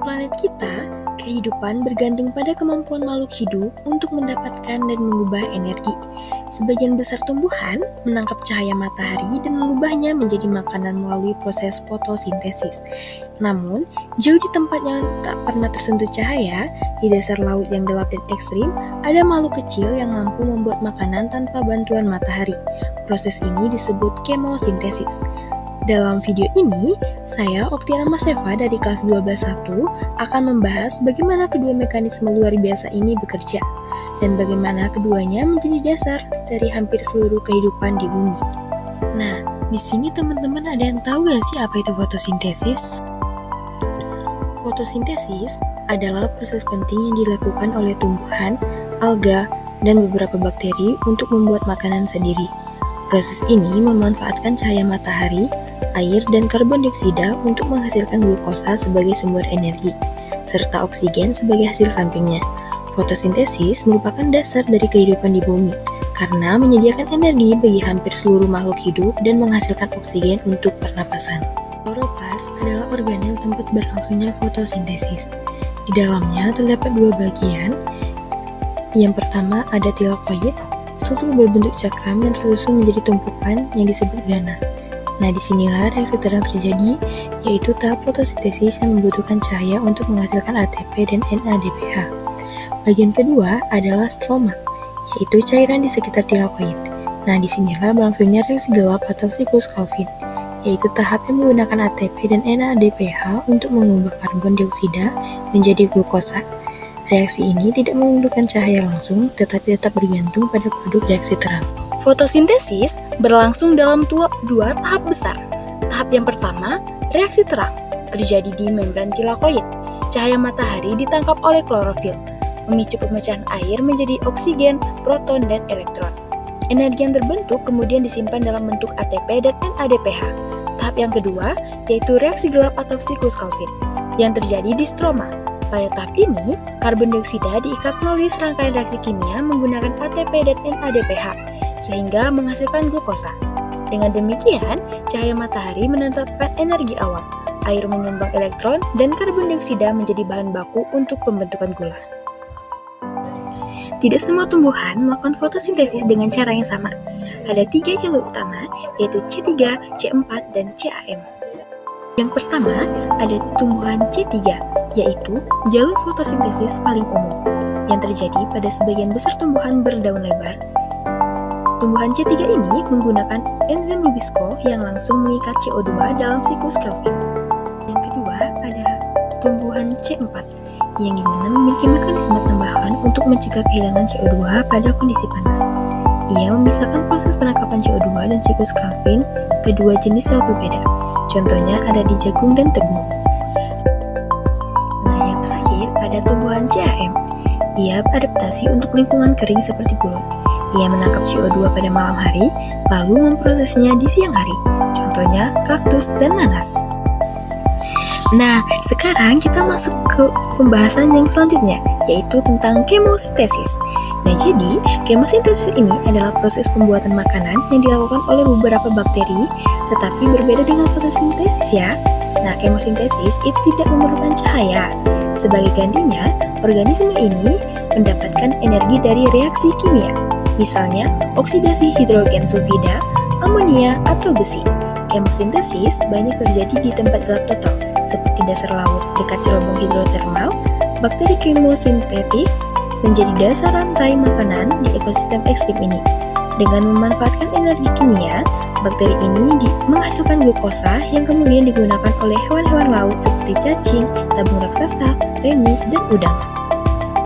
planet kita, kehidupan bergantung pada kemampuan makhluk hidup untuk mendapatkan dan mengubah energi. Sebagian besar tumbuhan menangkap cahaya matahari dan mengubahnya menjadi makanan melalui proses fotosintesis. Namun, jauh di tempat yang tak pernah tersentuh cahaya, di dasar laut yang gelap dan ekstrim, ada makhluk kecil yang mampu membuat makanan tanpa bantuan matahari. Proses ini disebut kemosintesis. Dalam video ini, saya, Oktiara Maseva dari kelas 12.1, akan membahas bagaimana kedua mekanisme luar biasa ini bekerja, dan bagaimana keduanya menjadi dasar dari hampir seluruh kehidupan di bumi. Nah, di sini teman-teman ada yang tahu nggak sih apa itu fotosintesis? Fotosintesis adalah proses penting yang dilakukan oleh tumbuhan, alga, dan beberapa bakteri untuk membuat makanan sendiri. Proses ini memanfaatkan cahaya matahari, air, dan karbon dioksida untuk menghasilkan glukosa sebagai sumber energi, serta oksigen sebagai hasil sampingnya. Fotosintesis merupakan dasar dari kehidupan di bumi, karena menyediakan energi bagi hampir seluruh makhluk hidup dan menghasilkan oksigen untuk pernapasan. Kloroplas adalah organel tempat berlangsungnya fotosintesis. Di dalamnya terdapat dua bagian. Yang pertama ada tilakoid, struktur berbentuk cakram dan tersusun menjadi tumpukan yang disebut grana. Nah, disinilah reaksi terang terjadi, yaitu tahap fotosintesis yang membutuhkan cahaya untuk menghasilkan ATP dan NADPH. Bagian kedua adalah stroma, yaitu cairan di sekitar tilakoid. Nah, disinilah berlangsungnya reaksi gelap atau siklus Calvin, yaitu tahap yang menggunakan ATP dan NADPH untuk mengubah karbon dioksida menjadi glukosa. Reaksi ini tidak memerlukan cahaya langsung, tetapi tetap bergantung pada produk reaksi terang. Fotosintesis berlangsung dalam dua tahap besar. Tahap yang pertama, reaksi terang, terjadi di membran tilakoid. Cahaya matahari ditangkap oleh klorofil, memicu pemecahan air menjadi oksigen, proton, dan elektron. Energi yang terbentuk kemudian disimpan dalam bentuk ATP dan NADPH. Tahap yang kedua, yaitu reaksi gelap atau siklus Calvin, yang terjadi di stroma. Pada tahap ini, karbon dioksida diikat melalui serangkaian reaksi kimia menggunakan ATP dan NADPH, sehingga menghasilkan glukosa. Dengan demikian, cahaya matahari menetapkan energi awal, air menyumbang elektron, dan karbon dioksida menjadi bahan baku untuk pembentukan gula. Tidak semua tumbuhan melakukan fotosintesis dengan cara yang sama. Ada 3 jalur utama, yaitu C3, C4, dan CAM. Yang pertama, ada tumbuhan C3, yaitu jalur fotosintesis paling umum, yang terjadi pada sebagian besar tumbuhan berdaun lebar. Tumbuhan C3 ini menggunakan enzim Rubisco yang langsung mengikat CO2 dalam siklus Calvin. Yang kedua, ada tumbuhan C4, yang dimana memiliki mekanisme tambahan untuk mencegah kehilangan CO2 pada kondisi panas. Ia memisahkan proses penangkapan CO2 dan siklus Calvin ke dua jenis sel berbeda. Contohnya ada di jagung dan tebu. Nah, yang terakhir ada tumbuhan CAM. Ia beradaptasi untuk lingkungan kering seperti gurun. Ia menangkap CO2 pada malam hari, lalu memprosesnya di siang hari. Contohnya kaktus dan nanas. Nah, sekarang kita masuk ke pembahasan yang selanjutnya, yaitu tentang kemosintesis. Nah, jadi kemosintesis ini adalah proses pembuatan makanan yang dilakukan oleh beberapa bakteri, tetapi berbeda dengan fotosintesis ya. Nah, kemosintesis itu tidak memerlukan cahaya. Sebagai gantinya, organisme ini mendapatkan energi dari reaksi kimia, misalnya oksidasi hidrogen sulfida, amonia, atau besi. Kemosintesis banyak terjadi di tempat gelap total, seperti dasar laut dekat cerobong hidrotermal. Bakteri kemosintetik menjadi dasar rantai makanan di ekosistem ekstrim ini. Dengan memanfaatkan energi kimia, bakteri ini menghasilkan glukosa yang kemudian digunakan oleh hewan-hewan laut seperti cacing, tabung raksasa, remis, dan udang.